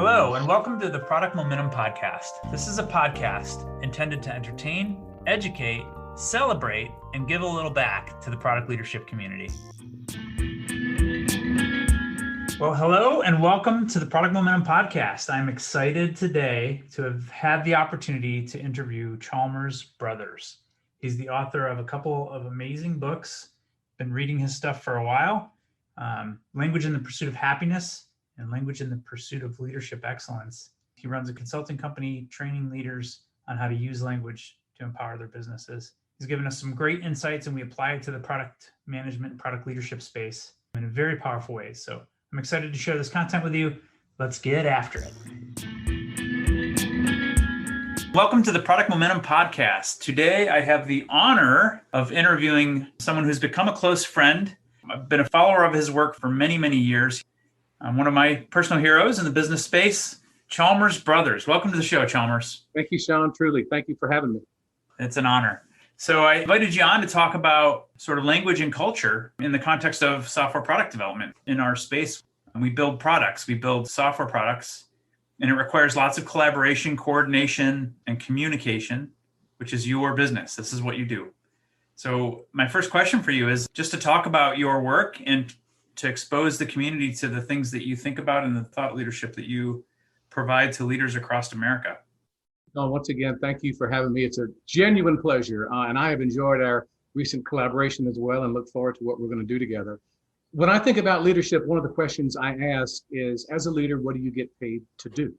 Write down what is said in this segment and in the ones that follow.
Hello, and welcome to the Product Momentum Podcast. This is a podcast intended to entertain, educate, celebrate, and give a little back to the product leadership community. Well, hello, and welcome to the Product Momentum Podcast. I'm excited today to have had the opportunity to interview Chalmers Brothers. He's the author of a couple of amazing books. Been reading his stuff for a while. Language in the Pursuit of Happiness and Language in the Pursuit of Leadership Excellence. He runs a consulting company training leaders on how to use language to empower their businesses. He's given us some great insights, and we apply it to the product management and product leadership space in a very powerful way. So I'm excited to share this content with you. Let's get after it. Welcome to the Product Momentum Podcast. Today, I have the honor of interviewing someone who's become a close friend. I've been a follower of his work for many, many years. One of my personal heroes in the business space, Chalmers Brothers. Welcome to the show, Chalmers. Thank you, Sean. Truly. Thank you for having me. It's an honor. So I invited you on to talk about sort of language and culture in the context of software product development in our space. We build products, we build software products, and it requires lots of collaboration, coordination, and communication, which is your business. This is what you do. So my first question for you is just to talk about your work and to expose the community to the things that you think about and the thought leadership that you provide to leaders across America. Once again, thank you for having me. It's a genuine pleasure. And I have enjoyed our recent collaboration as well and look forward to what we're going to do together. When I think about leadership, one of the questions I ask is, as a leader, what do you get paid to do?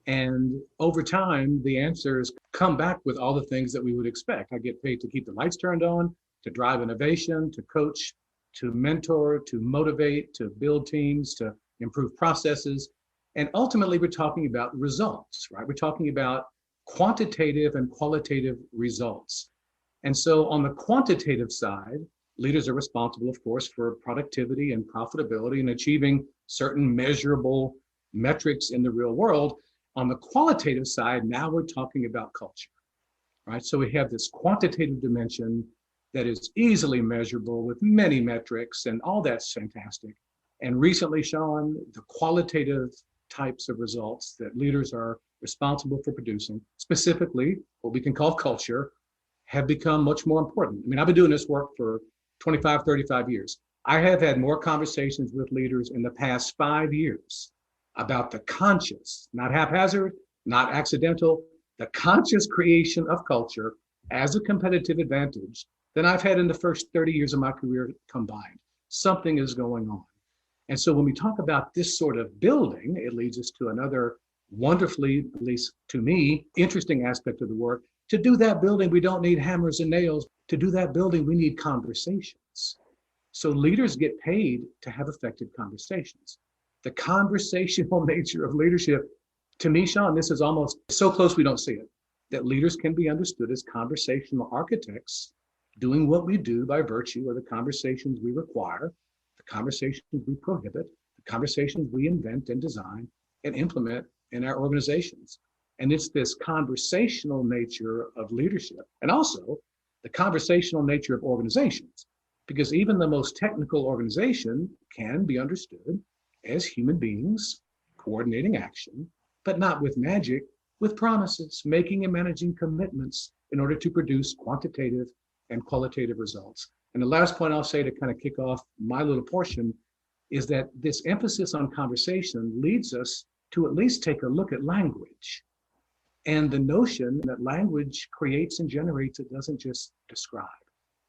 And over time, the answers come back with all the things that we would expect. I get paid to keep the lights turned on, to drive innovation, to coach, to mentor, to motivate, to build teams, to improve processes. And ultimately, we're talking about results, right? We're talking about quantitative and qualitative results. And so on the quantitative side, leaders are responsible, of course, for productivity and profitability and achieving certain measurable metrics in the real world. On the qualitative side, now we're talking about culture, right? So we have this quantitative dimension that is easily measurable with many metrics, and all that's fantastic. And recently, Sean, the qualitative types of results that leaders are responsible for producing, specifically what we can call culture, have become much more important. I mean, I've been doing this work for 25, 35 years. I have had more conversations with leaders in the past 5 years about the conscious, not haphazard, not accidental, the conscious creation of culture as a competitive advantage than I've had in the first 30 years of my career combined. Something is going on. And so when we talk about this sort of building, it leads us to another wonderfully, at least to me, interesting aspect of the work. To do that building, we don't need hammers and nails. To do that building, we need conversations. So leaders get paid to have effective conversations. The conversational nature of leadership, to me, Sean, this is almost so close we don't see it, that leaders can be understood as conversational architects doing what we do by virtue of the conversations we require, the conversations we prohibit, the conversations we invent and design and implement in our organizations. And it's this conversational nature of leadership and also the conversational nature of organizations, because even the most technical organization can be understood as human beings coordinating action, but not with magic, with promises, making and managing commitments in order to produce quantitative and qualitative results. And the last point I'll say to kind of kick off my little portion is that this emphasis on conversation leads us to at least take a look at language and the notion that language creates and generates, it doesn't just describe.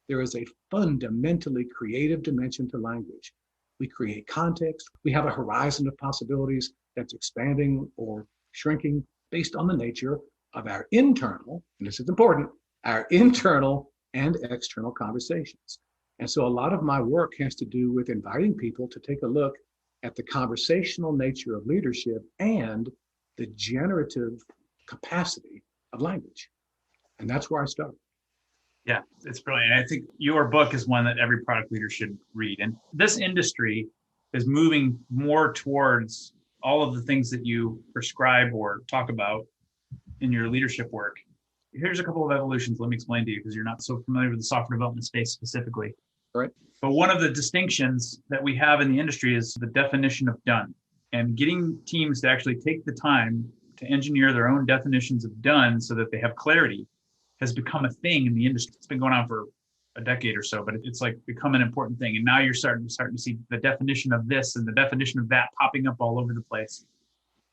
There is a fundamentally creative dimension to language. We create context. We have a horizon of possibilities that's expanding or shrinking based on the nature of our internal, and this is important, our internal and external conversations. And so a lot of my work has to do with inviting people to take a look at the conversational nature of leadership and the generative capacity of language. And that's where I start. Yeah, it's brilliant. I think your book is one that every product leader should read. And this industry is moving more towards all of the things that you prescribe or talk about in your leadership work. Here's a couple of evolutions. Let me explain to you because you're not so familiar with the software development space specifically. Right. But one of the distinctions that we have in the industry is the definition of done. and getting teams to actually take the time to engineer their own definitions of done so that they have clarity has become a thing in the industry. It's been going on for a decade or so, but it's like become an important thing. And now you're starting to see the definition of this and the definition of that popping up all over the place.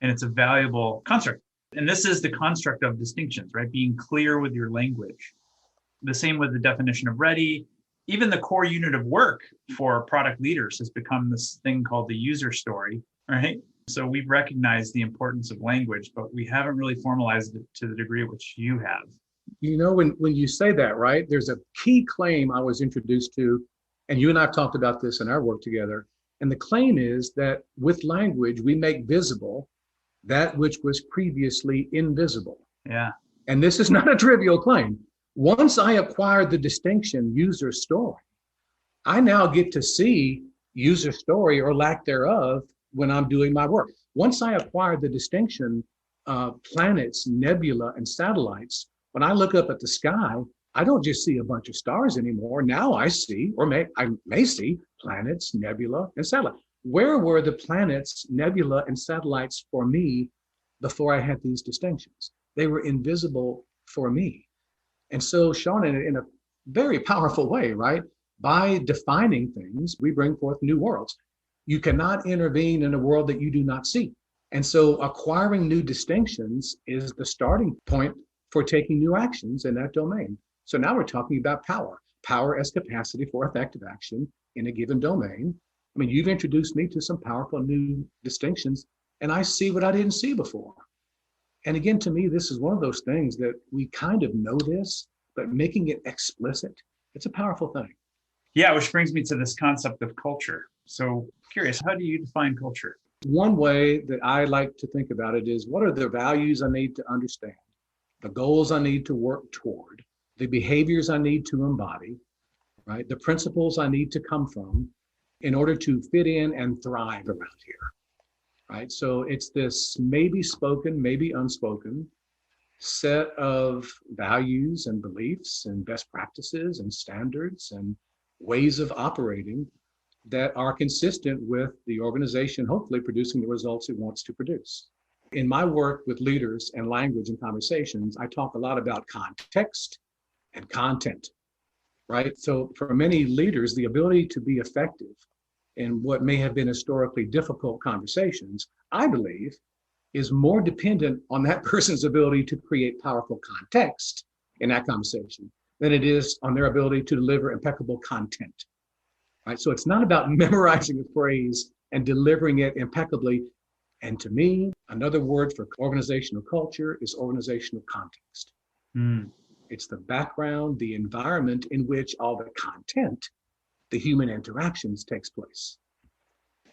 And it's a valuable construct. And this is the construct of distinctions, right? Being clear with your language. The same with the definition of ready. Even the core unit of work for product leaders has become this thing called the user story, right? So we've recognized the importance of language, but we haven't really formalized it to the degree at which you have. You know, when you say that, right, there's a key claim I was introduced to, and you and I have talked about this in our work together. And the claim is that with language, we make visible that which was previously invisible. Yeah. And this is not a trivial claim. Once I acquired the distinction user story, I now get to see user story or lack thereof when I'm doing my work. Once I acquired the distinction planets, nebula, and satellites, when I look up at the sky, I don't just see a bunch of stars anymore. Now I see, I may see planets, nebula, and satellites. Where were the planets, nebula, and satellites for me before I had these distinctions? They were invisible for me. And so, Sean, in a very powerful way, right? By defining things, we bring forth new worlds. You cannot intervene in a world that you do not see. And so acquiring new distinctions is the starting point for taking new actions in that domain. So now we're talking about power. Power as capacity for effective action in a given domain. I mean, you've introduced me to some powerful new distinctions, and I see what I didn't see before. And again, to me, this is one of those things that we kind of know this, but making it explicit, it's a powerful thing. Yeah, which brings me to this concept of culture. So curious, how do you define culture? One way that I like to think about it is, what are the values I need to understand, the goals I need to work toward, the behaviors I need to embody, right? The principles I need to come from in order to fit in and thrive around here, right? So it's this maybe spoken, maybe unspoken set of values and beliefs and best practices and standards and ways of operating that are consistent with the organization, hopefully producing the results it wants to produce. In my work with leaders and language and conversations, I talk a lot about context and content, right? So for many leaders, the ability to be effective in what may have been historically difficult conversations, I believe, is more dependent on that person's ability to create powerful context in that conversation than it is on their ability to deliver impeccable content, right? So it's not about memorizing a phrase and delivering it impeccably. And to me, another word for organizational culture is organizational context. It's the background, the environment in which all the content, the human interactions takes place.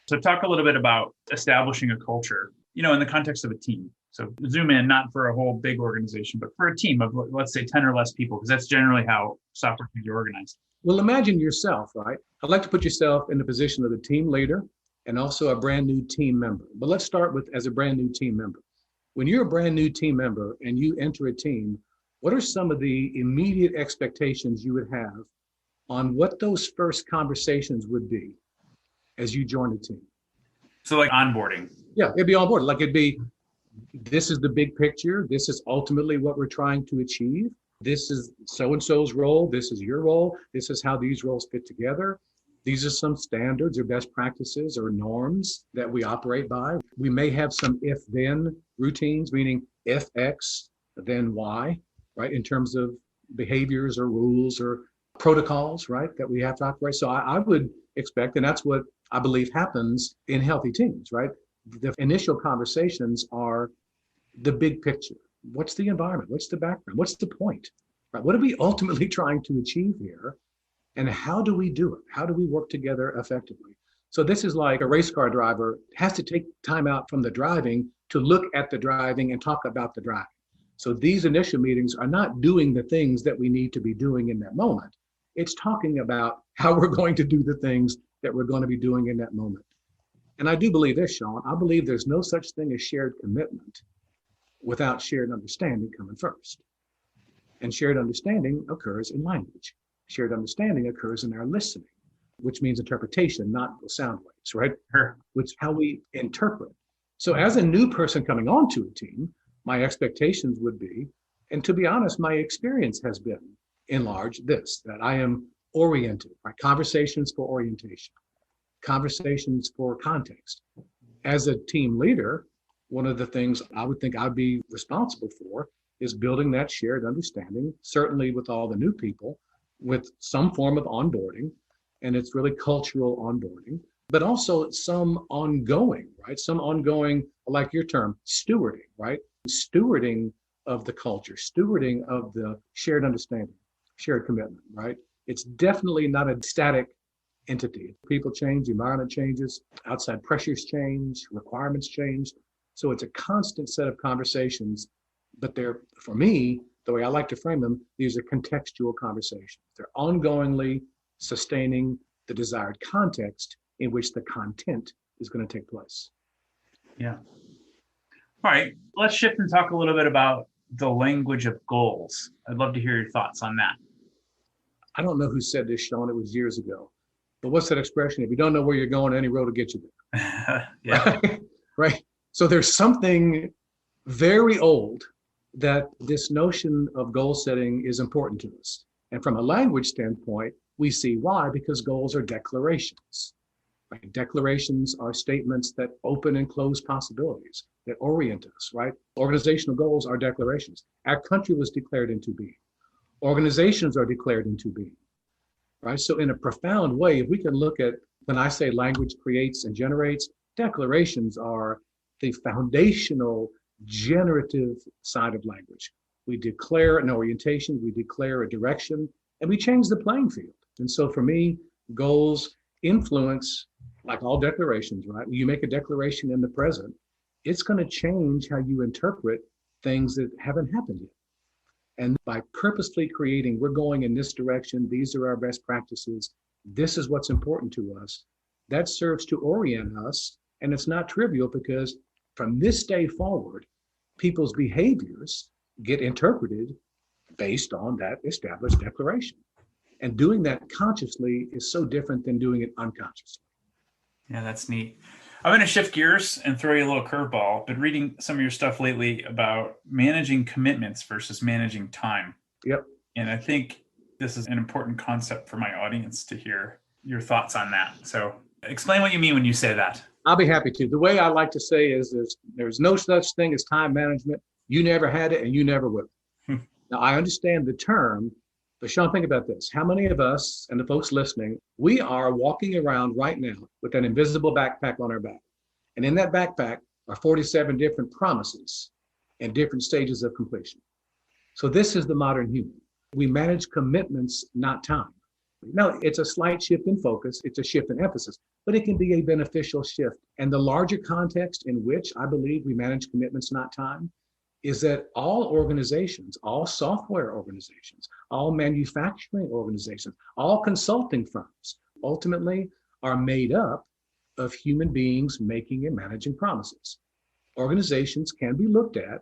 So talk a little bit about establishing a culture, in the context of a team. So zoom in, not for a whole big organization, but for a team of, let's say, 10 or less people, because that's generally how software can be organized. Well, imagine yourself, right? I'd like to put yourself in the position of the team leader and also a brand new team member. But let's start with as a brand new team member. When you're a brand new team member and you enter a team, what are some of the immediate expectations you would have on what those first conversations would be as you join the team? So like onboarding. Yeah, it'd be on board. Like it'd be, this is the big picture. This is ultimately what we're trying to achieve. This is so-and-so's role. This is your role. This is how these roles fit together. These are some standards or best practices or norms that we operate by. We may have some if-then routines, meaning if X, then Y, right? In terms of behaviors or rules or protocols, right? That we have to operate. So I would expect, and that's what I believe happens in healthy teams, right? The initial conversations are the big picture. What's the environment? What's the background? What's the point? Right? What are we ultimately trying to achieve here? And how do we do it? How do we work together effectively? So this is like a race car driver has to take time out from the driving to look at the driving and talk about the driving. So these initial meetings are not doing the things that we need to be doing in that moment. It's talking about how we're going to do the things that we're going to be doing in that moment. And I do believe this, Sean. I believe there's no such thing as shared commitment without shared understanding coming first. And shared understanding occurs in language. Shared understanding occurs in our listening, which means interpretation, not sound waves, right? Sure. Which how we interpret So as a new person coming onto a team, my expectations would be, and to be honest, my experience has been in large this, that I am oriented, right? Conversations for orientation, conversations for context. As a team leader, one of the things I would think I'd be responsible for is building that shared understanding, certainly with all the new people, with some form of onboarding, and it's really cultural onboarding, but also some ongoing, right? Some ongoing, like your term, stewarding, right? Stewarding of the culture, stewarding of the shared understanding, shared commitment, right? It's definitely not a static entity. People change, the environment changes, outside pressures change, requirements change. So it's a constant set of conversations, but they're, for me, the way I like to frame them, these are contextual conversations. They're ongoingly sustaining the desired context in which the content is going to take place. Yeah. All right, let's shift and talk a little bit about the language of goals. I'd love to hear your thoughts on that. I don't know who said this, Sean, it was years ago, but what's that expression? If you don't know where you're going, any road will get you there. Yeah. Right? So there's something very old that this notion of goal setting is important to us. And from a language standpoint, we see why, because goals are declarations. Right? Declarations are statements that open and close possibilities, that orient us, right? Organizational goals are declarations. Our country was declared into being. Organizations are declared into being, right? So in a profound way, if we can look at, when I say language creates and generates, declarations are the foundational generative side of language. We declare an orientation, we declare a direction, and we change the playing field. And so for me, goals influence, like all declarations, right? You make a declaration in the present, it's going to change how you interpret things that haven't happened yet. And by purposely creating, we're going in this direction, these are our best practices, this is what's important to us, that serves to orient us. And it's not trivial, because from this day forward, people's behaviors get interpreted based on that established declaration. And doing that consciously is so different than doing it unconsciously. Yeah, that's neat. I'm going to shift gears and throw you a little curveball. Been reading some of your stuff lately about managing commitments versus managing time. Yep. And I think this is an important concept for my audience to hear your thoughts on that. So explain what you mean when you say that. I'll be happy to. The way I like to say is there's no such thing as time management. You never had it and you never will. Now, I understand the term, but Sean, think about this. How many of us and the folks listening, we are walking around right now with an invisible backpack on our back. And in that backpack are 47 different promises and different stages of completion. So this is the modern human. We manage commitments, not time. Now, it's a slight shift in focus. It's a shift in emphasis, but it can be a beneficial shift. And the larger context in which I believe we manage commitments, not time, is that all organizations, all software organizations, all manufacturing organizations, all consulting firms ultimately are made up of human beings making and managing promises. Organizations can be looked at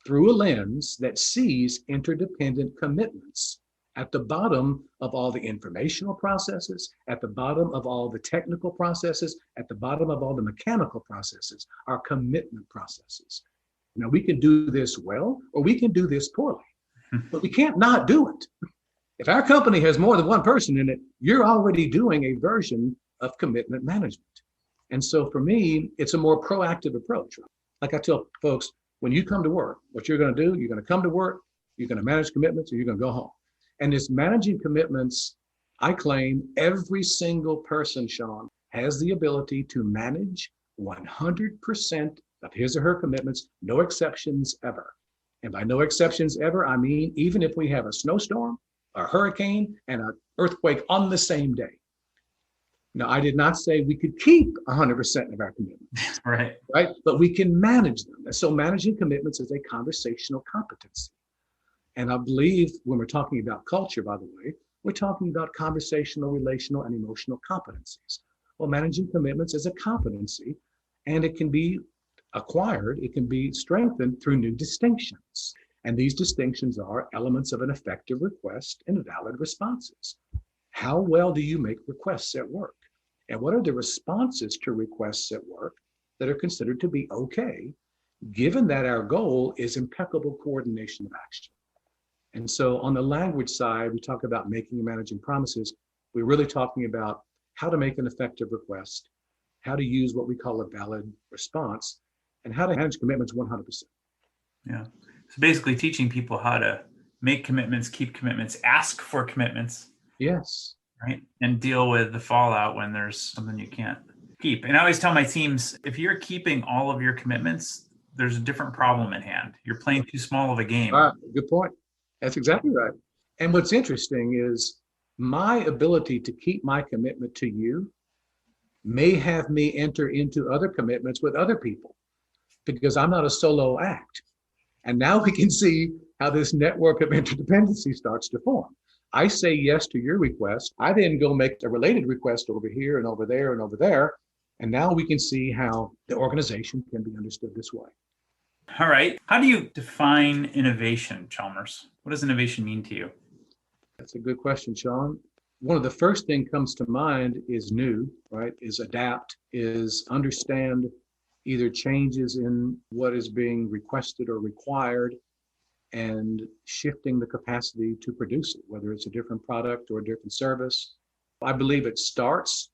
through a lens that sees interdependent commitments at the bottom of all the informational processes, at the bottom of all the technical processes, at the bottom of all the mechanical processes, are commitment processes. Now, we can do this well, or we can do this poorly, but we can't not do it. If our company has more than one person in it, you're already doing a version of commitment management. And so for me, it's a more proactive approach. Like I tell folks, when you come to work, what you're going to do, you're going to come to work, you're going to manage commitments, or you're going to go home. And this managing commitments, I claim every single person, Sean, has the ability to manage 100% of his or her commitments, no exceptions ever. And by no exceptions ever, I mean, even if we have a snowstorm, a hurricane, and an earthquake on the same day. Now, I did not say we could keep 100% of our commitments, Right. But we can manage them. And so managing commitments is a conversational competency. And I believe when we're talking about culture, by the way, we're talking about conversational, relational, and emotional competencies. Well, managing commitments is a competency, and it can be acquired, it can be strengthened through new distinctions. And these distinctions are elements of an effective request and valid responses. How well do you make requests at work? And what are the responses to requests at work that are considered to be okay, given that our goal is impeccable coordination of action. And so on the language side, we talk about making and managing promises. We're really talking about how to make an effective request, how to use what we call a valid response, and how to manage commitments 100%. Yeah. So basically teaching people how to make commitments, keep commitments, ask for commitments, Yes. right? And deal with the fallout when there's something you can't keep. And I always tell my teams, if you're keeping all of your commitments, there's a different problem at hand. You're playing too small of a game. Good point. That's exactly right. And what's interesting is my ability to keep my commitment to you may have me enter into other commitments with other people because I'm not a solo act. And now we can see how this network of interdependency starts to form. I say yes to your request. I then go make a related request over here and over there and over there. And now we can see how the organization can be understood this way. All right. How do you define innovation, Chalmers? What does innovation mean to you? That's a good question, Sean. One of the first thing comes to mind is new, right? Is adapt, is understand either changes in what is being requested or required and shifting the capacity to produce it, whether it's a different product or a different service. I believe it starts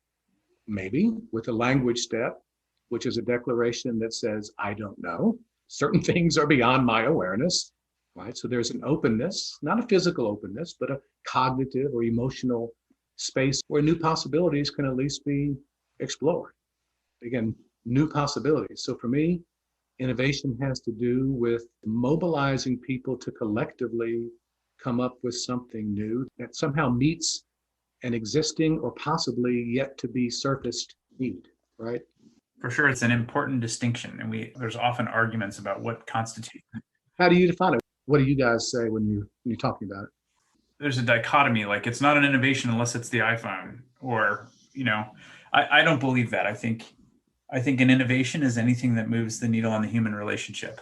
maybe with a language step, which is a declaration that says, I don't know. Certain things are beyond my awareness, right? So there's an openness, not a physical openness, but a cognitive or emotional space where new possibilities can at least be explored. Again, new possibilities. So for me, innovation has to do with mobilizing people to collectively come up with something new that somehow meets an existing or possibly yet to be surfaced need, right? For sure, it's an important distinction, and there's often arguments about what constitutes. How do you define it? What do you guys say when you're talking about it? There's a dichotomy, like it's not an innovation unless it's the iPhone, or I don't believe that. I think an innovation is anything that moves the needle on the human relationship.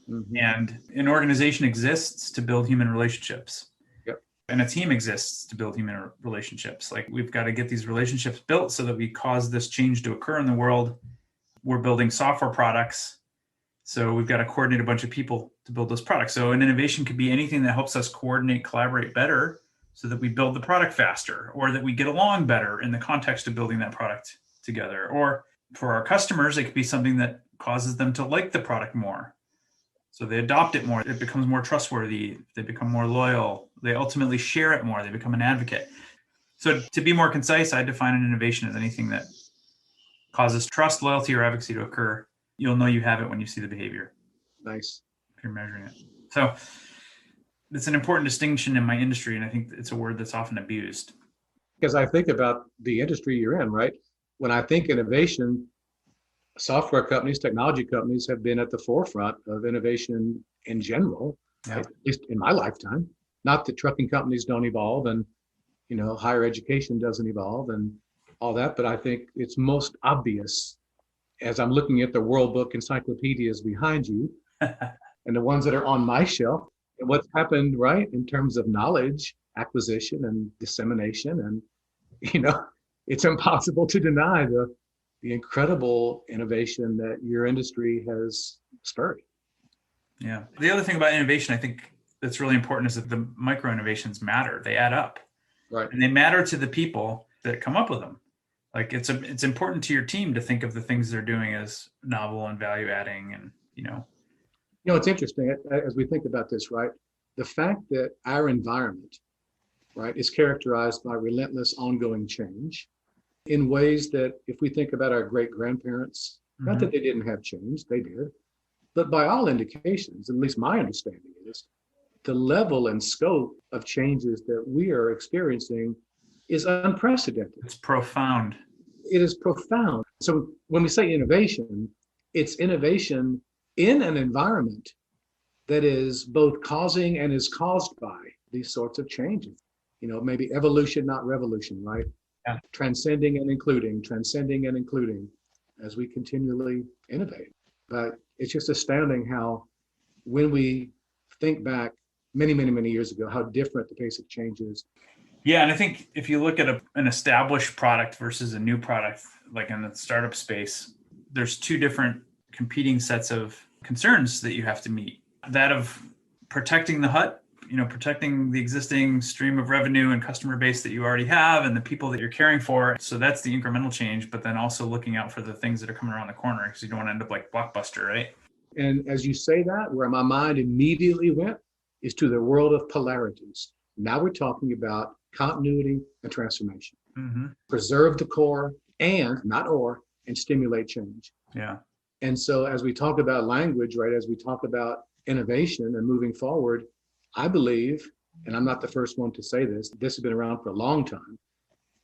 Mm-hmm. And an organization exists to build human relationships. Yep. And a team exists to build human relationships. Like we've got to get these relationships built so that we cause this change to occur in the world. We're building software products. So we've got to coordinate a bunch of people to build those products. So an innovation could be anything that helps us coordinate, collaborate better so that we build the product faster, or that we get along better in the context of building that product together. Or for our customers, it could be something that causes them to like the product more. So they adopt it more. It becomes more trustworthy. They become more loyal. They ultimately share it more. They become an advocate. So to be more concise, I define an innovation as anything that causes trust, loyalty, or advocacy to occur. You'll know you have it when you see the behavior. Nice. If you're measuring it. So it's an important distinction in my industry, and I think it's a word that's often abused. Because I think about the industry you're in, right? When I think innovation, software companies, technology companies have been at the forefront of innovation in general, Yeah. at least in my lifetime. Not that trucking companies don't evolve and higher education doesn't evolve and all that, but I think it's most obvious as I'm looking at the World Book encyclopedias behind you and the ones that are on my shelf, and what's happened, right, in terms of knowledge acquisition and dissemination. And, it's impossible to deny the incredible innovation that your industry has spurred. Yeah. The other thing about innovation, I think that's really important, is that the micro innovations matter. They add up. Right. And they matter to the people that come up with them. Like it's important to your team to think of the things they're doing as novel and value adding, and it's interesting as we think about this, right? The fact that our environment, right, is characterized by relentless ongoing change in ways that, if we think about our great grandparents, mm-hmm. not that they didn't have change, they did, but by all indications, at least my understanding is, the level and scope of changes that we are experiencing is unprecedented. It's profound. It is profound. So when we say innovation, it's innovation in an environment that is both causing and is caused by these sorts of changes. Maybe evolution, not revolution, right? Yeah. Transcending and including as we continually innovate. But it's just astounding how, when we think back many, many, many years ago, how different the pace of change is. Yeah, and I think if you look at an established product versus a new product, like in the startup space, there's two different competing sets of concerns that you have to meet. That of protecting the hut, protecting the existing stream of revenue and customer base that you already have and the people that you're caring for. So that's the incremental change, but then also looking out for the things that are coming around the corner because you don't want to end up like Blockbuster, right? And as you say that, where my mind immediately went is to the world of polarities. Now we're talking about continuity and transformation. Mm-hmm. Preserve the core and stimulate change. Yeah. And so as we talk about language, right, as we talk about innovation and moving forward, I believe, and I'm not the first one to say this has been around for a long time,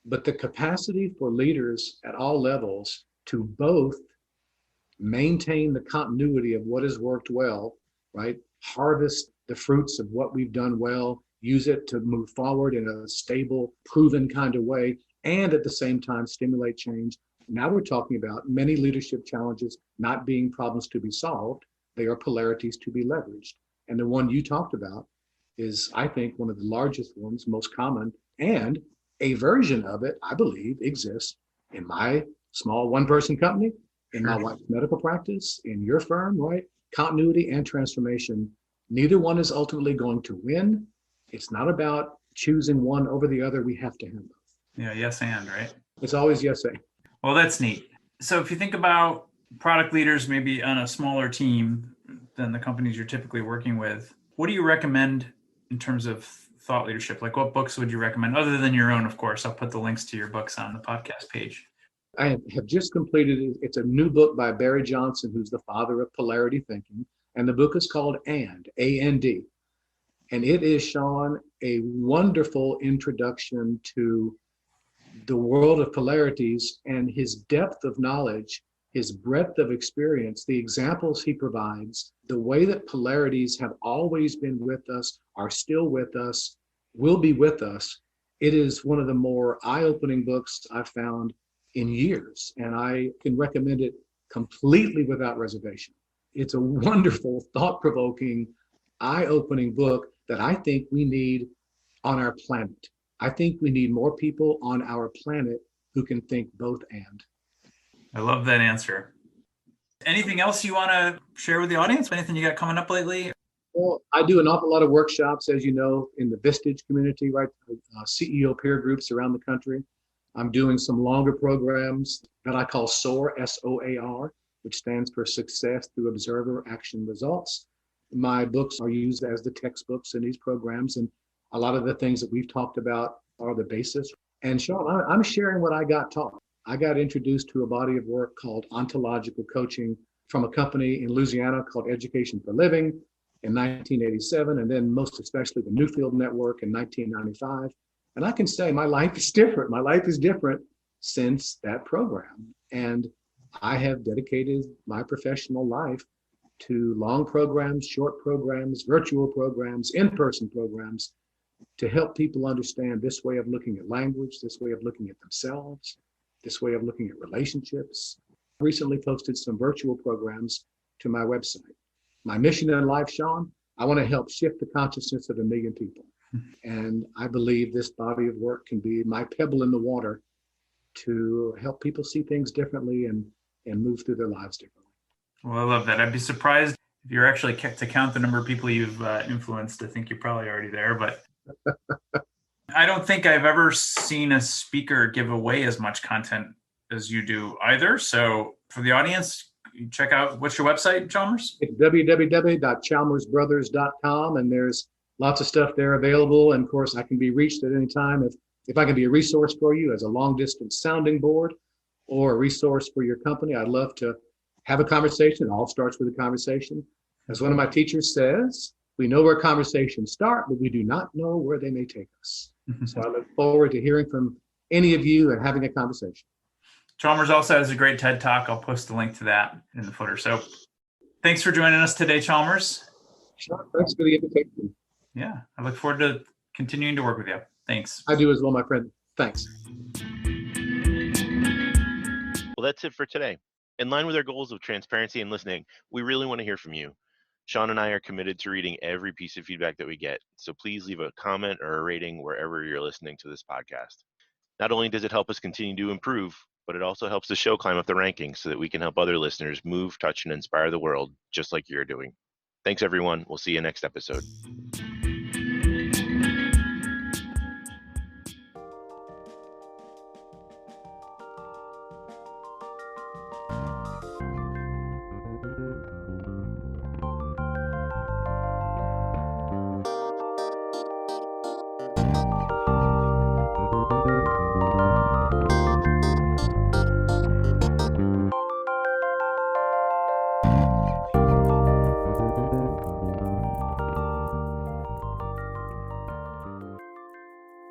but the capacity for leaders at all levels to both maintain the continuity of what has worked well, right? Harvest the fruits of what we've done well, use it to move forward in a stable, proven kind of way, and at the same time stimulate change. Now we're talking about many leadership challenges not being problems to be solved, they are polarities to be leveraged. And the one you talked about is, I think, one of the largest ones, most common, and a version of it, I believe, exists in my small one-person company, in my wife's medical practice, in your firm, right? Continuity and transformation. Neither one is ultimately going to win. It's not about choosing one over the other. We have to have both. Yeah, yes and, right? It's always yes and. Well, that's neat. So if you think about product leaders maybe on a smaller team than the companies you're typically working with, what do you recommend in terms of thought leadership? Like what books would you recommend other than your own, of course? I'll put the links to your books on the podcast page. I have just completed, it's a new book by Barry Johnson, who's the father of polarity thinking. And the book is called A-N-D. And it is, Sean, a wonderful introduction to the world of polarities and his depth of knowledge, his breadth of experience, the examples he provides, the way that polarities have always been with us, are still with us, will be with us. It is one of the more eye-opening books I've found in years, and I can recommend it completely without reservation. It's a wonderful, thought-provoking, eye-opening book that I think we need on our planet. I think we need more people on our planet who can think both and. I love that answer. Anything else you want to share with the audience? Anything you got coming up lately? Well, I do an awful lot of workshops, as you know, in the Vistage community, right? CEO peer groups around the country. I'm doing some longer programs that I call SOAR, S-O-A-R, which stands for Success Through Observer Action Results. My books are used as the textbooks in these programs, and a lot of the things that we've talked about are the basis. And Sean, I'm sharing what I got taught. I got introduced to a body of work called ontological coaching from a company in Louisiana called Education for Living in 1987, and then most especially the Newfield Network in 1995. And I can say my life is different. My life is different since that program. And I have dedicated my professional life to long programs, short programs, virtual programs, in-person programs to help people understand this way of looking at language, this way of looking at themselves, this way of looking at relationships. I recently posted some virtual programs to my website. My mission in life, Sean, I want to help shift the consciousness of 1 million people. And I believe this body of work can be my pebble in the water to help people see things differently and move through their lives differently. Well, I love that. I'd be surprised if you're actually to count the number of people you've influenced. I think you're probably already there, but I don't think I've ever seen a speaker give away as much content as you do either. So for the audience, you check out, what's your website, Chalmers? It's www.chalmersbrothers.com, and there's lots of stuff there available. And of course, I can be reached at any time. If I can be a resource for you as a long distance sounding board or a resource for your company, I'd love to have a conversation. It all starts with a conversation. As one of my teachers says, we know where conversations start, but we do not know where they may take us. So I look forward to hearing from any of you and having a conversation. Chalmers also has a great TED Talk. I'll post a link to that in the footer. So thanks for joining us today, Chalmers. Sure. Thanks for the invitation. Yeah, I look forward to continuing to work with you. Thanks. I do as well, my friend. Thanks. Well, that's it for today. In line with our goals of transparency and listening, we really want to hear from you. Sean and I are committed to reading every piece of feedback that we get, so please leave a comment or a rating wherever you're listening to this podcast. Not only does it help us continue to improve, but it also helps the show climb up the rankings so that we can help other listeners move, touch, and inspire the world just like you're doing. Thanks, everyone. We'll see you next episode.